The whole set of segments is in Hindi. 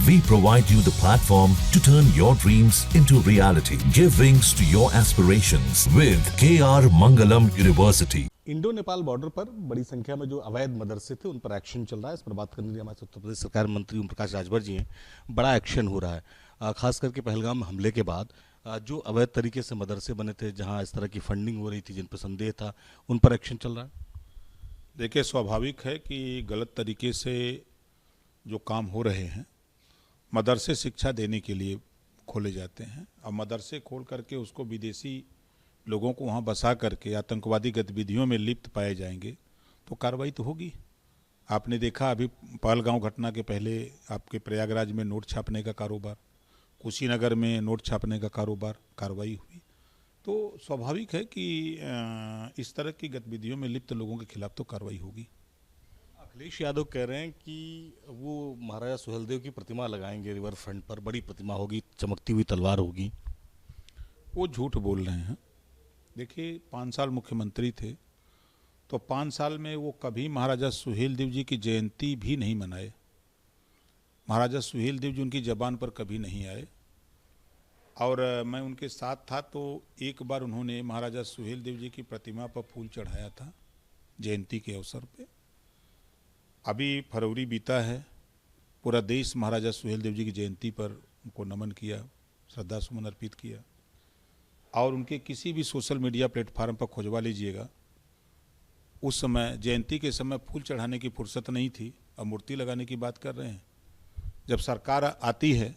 We provide you the platform to turn your dreams into reality. Give wings to your aspirations with KR Mangalam University. Indo Nepal border पर बड़ी संख्या में जो अवैध मदरसे थे उन पर एक्शन चल रहा है। इस पर बात करने के लिए हमारे उत्तर प्रदेश सरकार मंत्री ओम प्रकाश राजभर जी हैं। बड़ा एक्शन हो रहा है, खास करके पहलगाम हमले के बाद जो अवैध तरीके से मदरसे बने थे, जहां इस तरह की फंडिंग हो रही थी, जिन पर संदेह था, उन पर एक्शन चल रहा है। देखिए, स्वाभाविक है कि गलत तरीके से जो काम हो रहे हैं, मदरसे शिक्षा देने के लिए खोले जाते हैं। अब मदरसे खोल करके उसको विदेशी लोगों को वहाँ बसा करके आतंकवादी गतिविधियों में लिप्त पाए जाएंगे तो कार्रवाई तो होगी। आपने देखा अभी पहलगांव घटना के पहले आपके प्रयागराज में नोट छापने का कारोबार, कुशीनगर में नोट छापने का कारोबार, कार्रवाई हुई। तो स्वाभाविक है कि इस तरह की गतिविधियों में लिप्त लोगों के खिलाफ तो कार्रवाई होगी। अखिलेश यादव कह रहे हैं कि वो महाराजा सुहेलदेव की प्रतिमा लगाएंगे रिवर फ्रंट पर, बड़ी प्रतिमा होगी, चमकती हुई तलवार होगी। वो झूठ बोल रहे हैं। देखिए, 5 साल मुख्यमंत्री थे तो 5 साल में वो कभी महाराजा सुहेलदेव जी की जयंती भी नहीं मनाए। महाराजा सुहेलदेव जी उनकी जबान पर कभी नहीं आए। और मैं उनके साथ था तो एक बार उन्होंने महाराजा सुहेलदेव जी की प्रतिमा पर फूल चढ़ाया था जयंती के अवसर पे। अभी फरवरी बीता है, पूरा देश महाराजा सुहेलदेव जी की जयंती पर उनको नमन किया, श्रद्धा सुमन अर्पित किया। और उनके किसी भी सोशल मीडिया प्लेटफार्म पर खोजवा लीजिएगा, उस समय जयंती के समय फूल चढ़ाने की फुर्सत नहीं थी, अब मूर्ति लगाने की बात कर रहे हैं। जब सरकार आती है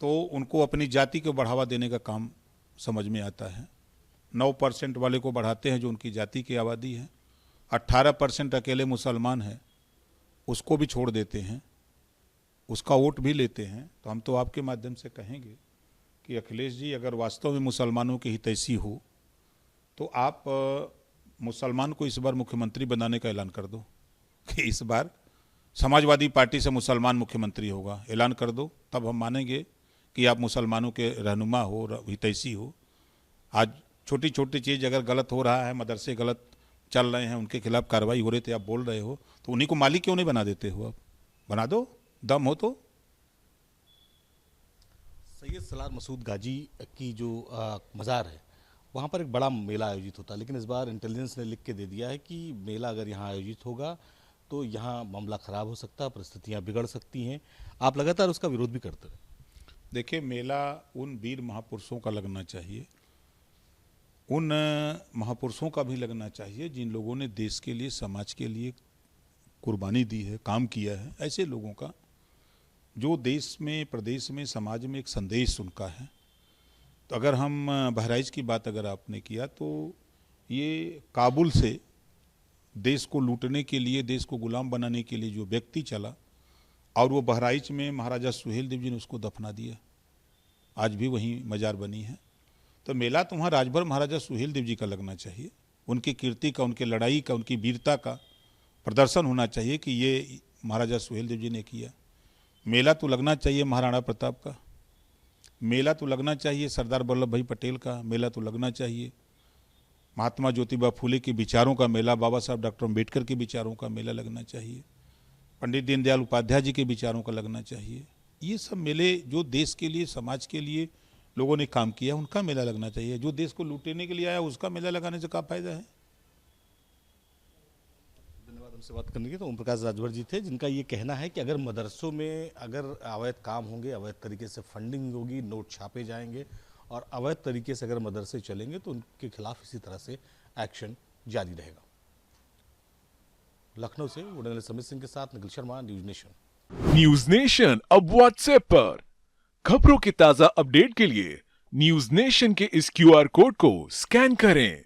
तो उनको अपनी जाति को बढ़ावा देने का काम समझ में आता है। 9% वाले को बढ़ाते हैं जो उनकी जाति की आबादी है, 18% अकेले मुसलमान है उसको भी छोड़ देते हैं, उसका वोट भी लेते हैं। तो हम तो आपके माध्यम से कहेंगे कि अखिलेश जी, अगर वास्तव में मुसलमानों की हितैषी हो तो आप मुसलमान को इस बार मुख्यमंत्री बनाने का ऐलान कर दो कि इस बार समाजवादी पार्टी से मुसलमान मुख्यमंत्री होगा, ऐलान कर दो। तब हम मानेंगे कि आप मुसलमानों के रहनुमा हो, हितैषी हो। आज छोटी छोटी चीज़ अगर गलत हो रहा है, मदरसे गलत चल रहे हैं, उनके खिलाफ कार्रवाई हो रही थी, आप बोल रहे हो, तो उन्हीं को मालिक क्यों नहीं बना देते हो? आप बना दो, दम हो तो। सैयद सलार मसूद गाजी की जो मज़ार है, वहाँ पर एक बड़ा मेला आयोजित होता है, लेकिन इस बार इंटेलिजेंस ने लिख के दे दिया है कि मेला अगर यहाँ आयोजित होगा तो यहाँ मामला ख़राब हो सकता है, परिस्थितियाँ बिगड़ सकती हैं। आप लगातार उसका विरोध भी करते रहे। देखिए, मेला उन वीर महापुरुषों का लगना चाहिए, उन महापुरुषों का भी लगना चाहिए जिन लोगों ने देश के लिए, समाज के लिए कुर्बानी दी है, काम किया है। ऐसे लोगों का जो देश में, प्रदेश में, समाज में एक संदेश उनका है। तो अगर हम बहराइच की बात अगर आपने किया तो ये काबुल से देश को लूटने के लिए, देश को गुलाम बनाने के लिए जो व्यक्ति चला, और वो बहराइच में महाराजा सुहेलदेव जी ने उसको दफना दिया, आज भी वहीं मजार बनी है। तो मेला तो वहाँ राजभर महाराजा सुहेलदेव जी का लगना चाहिए, उनकी कीर्ति का, उनकी लड़ाई का, उनकी वीरता का प्रदर्शन होना चाहिए कि ये महाराजा सुहेलदेव जी ने किया। मेला तो लगना चाहिए महाराणा प्रताप का, मेला तो लगना चाहिए सरदार वल्लभ भाई पटेल का, मेला तो लगना चाहिए महात्मा ज्योतिबा फूले के विचारों का मेला, बाबा साहब डॉक्टर अम्बेडकर के विचारों का मेला लगना चाहिए, पंडित दीनदयाल उपाध्याय जी के विचारों का लगना चाहिए। ये सब मेले जो देश के लिए, समाज के लिए लोगों ने काम किया, उनका मेला लगना चाहिए। जो देश को लूटने के लिए आया उसका मेला लगाने से क्या फायदा है? धन्यवाद हमसे बात करने के। तो ओम प्रकाश राजभर जी थे, जिनका ये कहना है कि अगर मदरसों में अगर अवैध काम होंगे, अवैध तरीके से फंडिंग होगी, नोट छापे जाएंगे और अवैध तरीके से अगर मदरसे चलेंगे तो उनके खिलाफ इसी तरह से एक्शन जारी रहेगा। लखनऊ से वुडनल समित सिंह के साथ Nikhil Sharma, news nation. News nation अब व्हाट्सएप पर खबरों के ताजा अपडेट के लिए न्यूज नेशन के इस QR कोड को स्कैन करें।